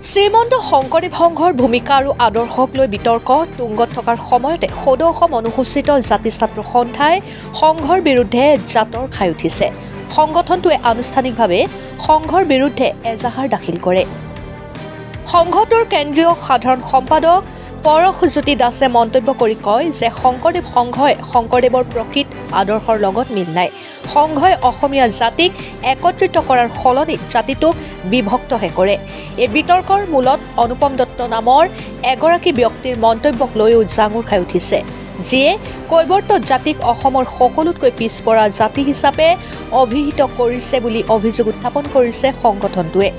শ্ৰীমন্ত শংকৰদেৱ সংঘৰ ভূমিকা আৰু আদৰ্শক লৈ বিতৰ্ক তুংগত থকাৰ সময়তে সদৌ অসম অনুসূচিত জাতি ছাত্ৰ সন্থাই সংঘৰ বিৰুদ্ধে জাতৰ খাই উঠিছে। সংগঠনটোৱে আনুষ্ঠানিকভাৱে সংঘৰ বিৰুদ্ধে এজাহাৰ দাখিল কৰে। সংঘটোৰ কেন্দ্ৰীয় সাধাৰণ সম্পাদক পৰশজ্যোতি দাসে মন্তব্য কৰি কয় যে শংকৰদেৱ সংঘই শংকৰদেৱৰ প্ৰকৃত আদৰ্শৰ লগত মিল নাই। সংঘই অসমীয়া জাতিক একত্ৰিত কৰাৰ সলনি জাতিটোক বিভক্তহে কৰে। এই বিতৰ্কৰ মূলত অনুপম দত্ত নামৰ এগৰাকী ব্যক্তিৰ মন্তব্যক লৈও জাঙুৰ খাই উঠিছে, যিয়ে কৈৱৰ্ত জাতিক অসমৰ সকলোতকৈ পিছপৰা জাতি হিচাপে অভিহিত কৰিছে বুলি অভিযোগ উত্থাপন কৰিছে সংগঠনটোৱে।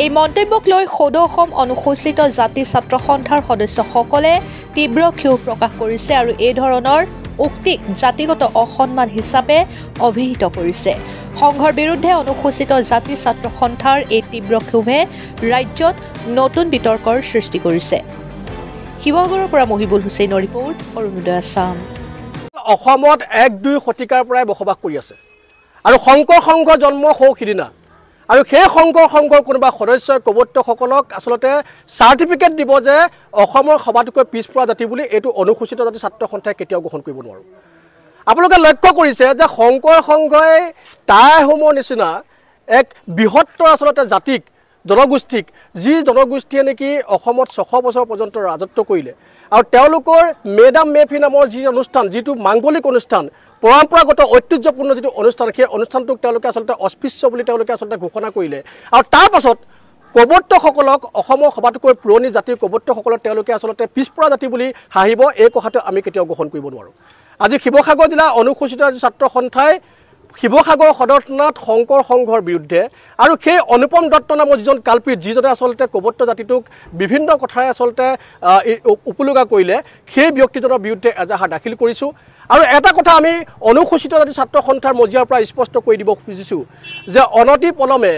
এই মন্তব্যক লৈ সদৌ অসম অনুসূচিত জাতি ছাত্ৰ সন্থাৰ সদস্যসকলে তীব্ৰ ক্ষোভ প্ৰকাশ কৰিছে আৰু এই ধৰণৰ উক্তিক জাতিগত অসন্মান হিচাপে অভিহিত কৰিছে। সংঘৰ বিৰুদ্ধে অনুসূচিত জাতি ছাত্ৰ সন্থাৰ এই তীব্ৰ ক্ষোভে ৰাজ্যত নতুন বিতৰ্কৰ সৃষ্টি কৰিছে। শিৱসাগৰৰ পৰা মহিবুল হুছেইনৰ ৰিপৰ্ট, অৰুণোদয় আছাম। অসমত ১-২ শতিকাৰ পৰাই বসবাস কৰি আছে আৰু শংকৰ সংঘ জন্ম হওঁ সিদিনা আৰু সেই শংকৰ সংঘৰ কোনোবা সদস্যই কৈৱৰ্তসকলক আচলতে চাৰ্টিফিকেট দিব যে অসমৰ সবাতোকৈ পিছপৰা জাতি বুলি, এইটো অনুসূচিত জাতি ছাত্ৰ সন্থাই কেতিয়াও গ্ৰহণ কৰিব নোৱাৰোঁ। আপোনালোকে লক্ষ্য কৰিছে যে শংকৰ সংঘই টাই আহোমৰ নিচিনা এক বৃহত্তৰ আচলতে জাতিক, জনগোষ্ঠীক, যি জনগোষ্ঠীয়ে নেকি অসমত ৬০০ বছৰ পৰ্যন্ত ৰাজত্ব কৰিলে আৰু তেওঁলোকৰ মেডাম মেফি নামৰ যি অনুষ্ঠান, যিটো মাংগলিক অনুষ্ঠান, পৰম্পৰাগত ঐতিহ্যপূৰ্ণ যিটো অনুষ্ঠান, সেই অনুষ্ঠানটোক তেওঁলোকে আচলতে অস্পৃশ্য বুলি তেওঁলোকে আচলতে ঘোষণা কৰিলে আৰু তাৰ পাছত কৈৱৰ্তসকলক, অসমৰ সবাতোকৈ পুৰণি জাতিৰ কৈৱৰ্তসকলক তেওঁলোকে আচলতে পিছপৰা জাতি বুলি হাঁহিব। এই কথাটো আমি কেতিয়াও গ্ৰহণ কৰিব নোৱাৰোঁ। আজি শিৱসাগৰ জিলা অনুসূচিত ছাত্ৰ সন্থাই শিৱসাগৰ সদৰ থানাত শংকৰ সংঘৰ বিৰুদ্ধে আৰু সেই অনুপম দত্ত নামৰ যিজন কালপিত, যিজনে আচলতে কৈৱৰ্ত জাতিটোক বিভিন্ন কথাৰে আচলতে উপলুগা কৰিলে, সেই ব্যক্তিজনৰ বিৰুদ্ধে এজাহাৰ দাখিল কৰিছোঁ। আৰু এটা কথা আমি অনুসূচিত জাতি ছাত্ৰ সন্থাৰ মজিয়াৰ পৰা স্পষ্ট কৰি দিব খুজিছোঁ যে অনতি পলমে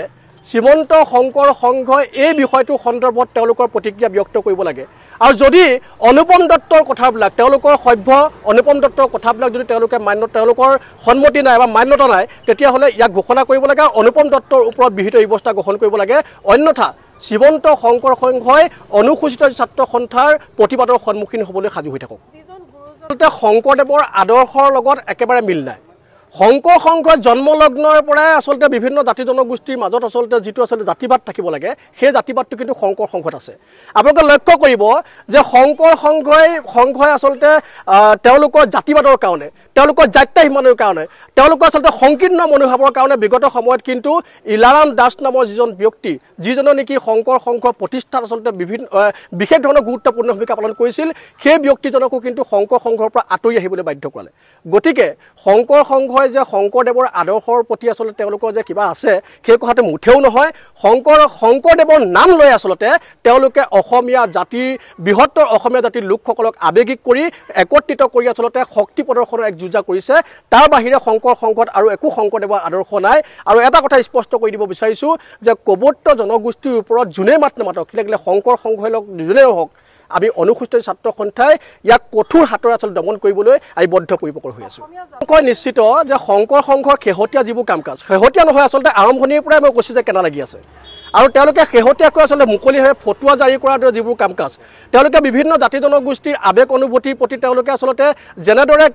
শ্ৰীমন্ত শংকৰ সংঘই এই বিষয়টোৰ সন্দৰ্ভত তেওঁলোকৰ প্ৰতিক্ৰিয়া ব্যক্ত কৰিব লাগে। আৰু যদি অনুপম দত্তৰ কথাবিলাক, তেওঁলোকৰ সভ্য অনুপম দত্তৰ কথাবিলাক যদি তেওঁলোকে তেওঁলোকৰ সন্মতি নাই বা মান্যতা নাই, তেতিয়াহ'লে ইয়াক ঘোষণা কৰিব লাগে আৰু অনুপম দত্তৰ ওপৰত বিহিত ব্যৱস্থা গ্ৰহণ কৰিব লাগে। অন্যথা শ্ৰীমন্ত শংকৰ সংঘই অনুসূচিত ছাত্ৰ সন্থাৰ প্ৰতিবাদৰ সন্মুখীন হ'বলৈ সাজু হৈ থাকক। আচলতে শংকৰদেৱৰ আদৰ্শৰ লগত একেবাৰে মিল নাই। শংকৰ সংঘৰ জন্মলগ্নৰ পৰাই আচলতে বিভিন্ন জাতি জনগোষ্ঠীৰ মাজত আচলতে যিটো আচলতে জাতিবাদ থাকিব লাগে, সেই জাতিবাদটো কিন্তু শংকৰ সংঘত আছে। আপোনালোকে লক্ষ্য কৰিব যে শংকৰ সংঘই আচলতে তেওঁলোকৰ জাতিবাদৰ কাৰণে, তেওঁলোকৰ জাত্যাভিমানৰ কাৰণে, তেওঁলোকৰ আচলতে সংকীৰ্ণ মনোভাৱৰ কাৰণে বিগত সময়ত কিন্তু ইলাৰাম দাস নামৰ যিজন ব্যক্তি, যিজনে নেকি শংকৰ সংঘৰ প্ৰতিষ্ঠাত আচলতে বিশেষ ধৰণৰ গুৰুত্বপূৰ্ণ ভূমিকা পালন কৰিছিল, সেই ব্যক্তিজনকো কিন্তু শংকৰ সংঘৰ পৰা আঁতৰি আহিবলৈ বাধ্য কৰালে। গতিকে শংকৰ সংঘই যে শংকৰদেৱৰ আদৰ্শৰ প্ৰতি আচলতে তেওঁলোকৰ যে কিবা আছে, সেই কথাটো মুঠেও নহয়। শংকৰদেৱৰ নাম লৈ আচলতে তেওঁলোকে অসমীয়া জাতিৰ, বৃহত্তৰ অসমীয়া জাতিৰ লোকসকলক আৱেগিক কৰি একত্ৰিত কৰি আচলতে শক্তি প্ৰদৰ্শনৰ এক যুঁজা কৰিছে। তাৰ বাহিৰে শংকৰ সংঘত আৰু একো শংকৰদেৱৰ আদৰ্শ নাই। আৰু এটা কথা স্পষ্ট কৰি দিব বিচাৰিছোঁ যে কৈৱৰ্ত জনগোষ্ঠীৰ ওপৰত যোনে মাত নামাতক, লাগিলে শংকৰ সংঘই লওক, যোনেও হওক, আমি অনুসূচিত ছাত্ৰ সন্থাই ইয়াক কঠোৰ হাতৰে আচলতে দমন কৰিবলৈ আমি বদ্ধপৰিকৰ হৈ আছোঁ। মই নিশ্চিত যে শংকৰ সংঘৰ শেহতীয়া যিবোৰ কাম কাজ, শেহতীয়া নহয় আচলতে আৰম্ভণিৰ পৰাই মই কৈছোঁ যে কেনা লাগি আছে। আৰু তেওঁলোকে শেহতীয়াকৈ আচলতে মুকলিভাৱে ফটোৱা জাৰি কৰাৰ দৰে যিবোৰ কাম কাজ, তেওঁলোকে বিভিন্ন জাতি জনগোষ্ঠীৰ আৱেগ অনুভূতিৰ প্ৰতি তেওঁলোকে আচলতে যেনেদৰে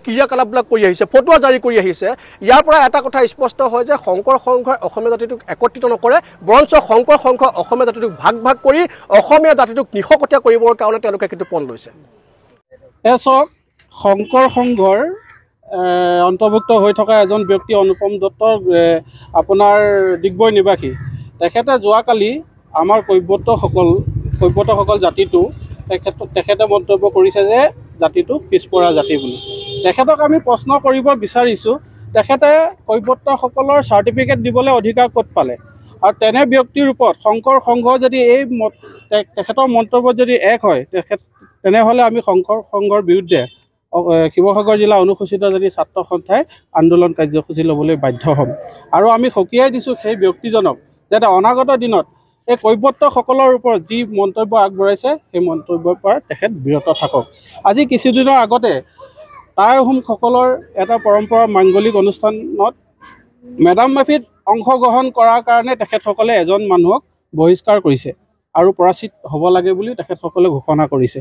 ক্ৰিয়াকলাপবিলাক কৰি আহিছে, ফটোৱা জাৰি কৰি আহিছে, ইয়াৰ পৰা এটা কথা স্পষ্ট হয় যে শংকৰ সংঘই অসমীয়া জাতিটোক একত্ৰিত নকৰে, বৰঞ্চ শংকৰ সংঘই অসমীয়া জাতিটোক ভাগ ভাগ কৰি অসমীয়া জাতিটোক নিশকতীয়া কৰিবৰ কাৰণে তেওঁলোকে কিন্তু পণ লৈছে। চাওক, শংকৰ সংঘৰ অন্তৰ্ভুক্ত হৈ থকা এজন ব্যক্তি অনুপম দত্ত, আপোনাৰ ডিগবৈ নিবাসী, তেখেতে যোৱাকালি আমাৰ কৈৱৰ্তসকল জাতিটো তেখেতে মন্তব্য কৰিছে যে জাতিটো পিছপৰা জাতি বুলি। তেখেতক আমি প্ৰশ্ন কৰিব বিচাৰিছোঁ, তেখেতে কৈৱৰ্তসকলৰ চাৰ্টিফিকেট দিবলৈ অধিকাৰ ক'ত পালে? আৰু তেনে ব্যক্তিৰ ওপৰত শংকৰ সংঘ যদি তেখেতৰ মন্তব্যত যদি এক হয়, তেনেহ'লে আমি শংকৰ সংঘৰ বিৰুদ্ধে শিৱসাগৰ জিলা অনুসূচিত জাতি ছাত্ৰ সন্থাই আন্দোলন কাৰ্যসূচী ল'বলৈ বাধ্য হ'ম। আৰু আমি সকীয়াই দিছোঁ সেই ব্যক্তিজনক যাতে অনাগত দিনত এই কৈৱৰ্তসকলৰ ওপৰত যি মন্তব্য আগবঢ়াইছে, সেই মন্তব্যৰ পৰা তেখেত বিৰত থাকক। আজি কিছুদিনৰ আগতে টাই আহোমসকলৰ এটা পৰম্পৰা মাংগলিক অনুষ্ঠানত মেডাম মেফিত অংশগ্ৰহণ কৰাৰ কাৰণে তেখেতসকলে এজন মানুহক বহিষ্কাৰ কৰিছে আৰু পৰাচিত হ'ব লাগে বুলি তেখেতসকলে ঘোষণা কৰিছে।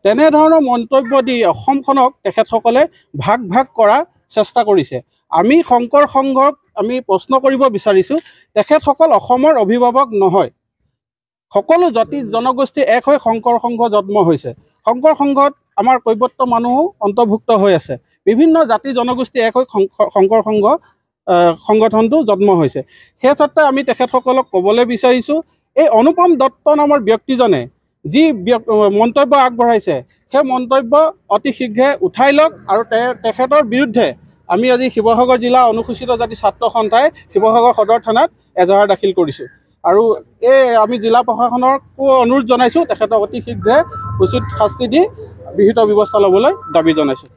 তেনেধৰণৰ মন্তব্য দি অসমখনক তেখেতসকলে ভাগ ভাগ কৰা চেষ্টা কৰিছে। আমি শংকৰ সংঘক আমি প্ৰশ্ন কৰিব বিচাৰিছোঁ, তেখেতসকল অসমৰ অভিভাৱক নহয়। সকলো জাতি জনগোষ্ঠী এক হৈ শংকৰ সংঘ জন্ম হৈছে। শংকৰ সংঘত আমাৰ কৈৱৰ্ত মানুহো অন্তৰ্ভুক্ত হৈ আছে। বিভিন্ন জাতি জনগোষ্ঠী এক হৈ শংকৰ সংঘ সংগঠনটো জন্ম হৈছে। সেই স্বত্তে আমি তেখেতসকলক ক'বলৈ বিচাৰিছোঁ, এই অনুপম দত্ত নামৰ ব্যক্তিজনে যি মন্তব্য আগবঢ়াইছে সেই মন্তব্য অতি শীঘ্ৰে উঠাই লওক আৰু তেখেতৰ বিৰুদ্ধে আমি আজি শিৱসাগৰ জিলা অনুসূচিত জাতি ছাত্ৰ সন্থাই শিৱসাগৰ সদৰ থানাত এজাহাৰ দাখিল কৰিছোঁ আৰু আমি জিলা প্ৰশাসনকো অনুৰোধ জনাইছোঁ তেখেতক অতি শীঘ্ৰে উচিত শাস্তি দি বিহিত ব্যৱস্থা ল'বলৈ দাবী জনাইছোঁ।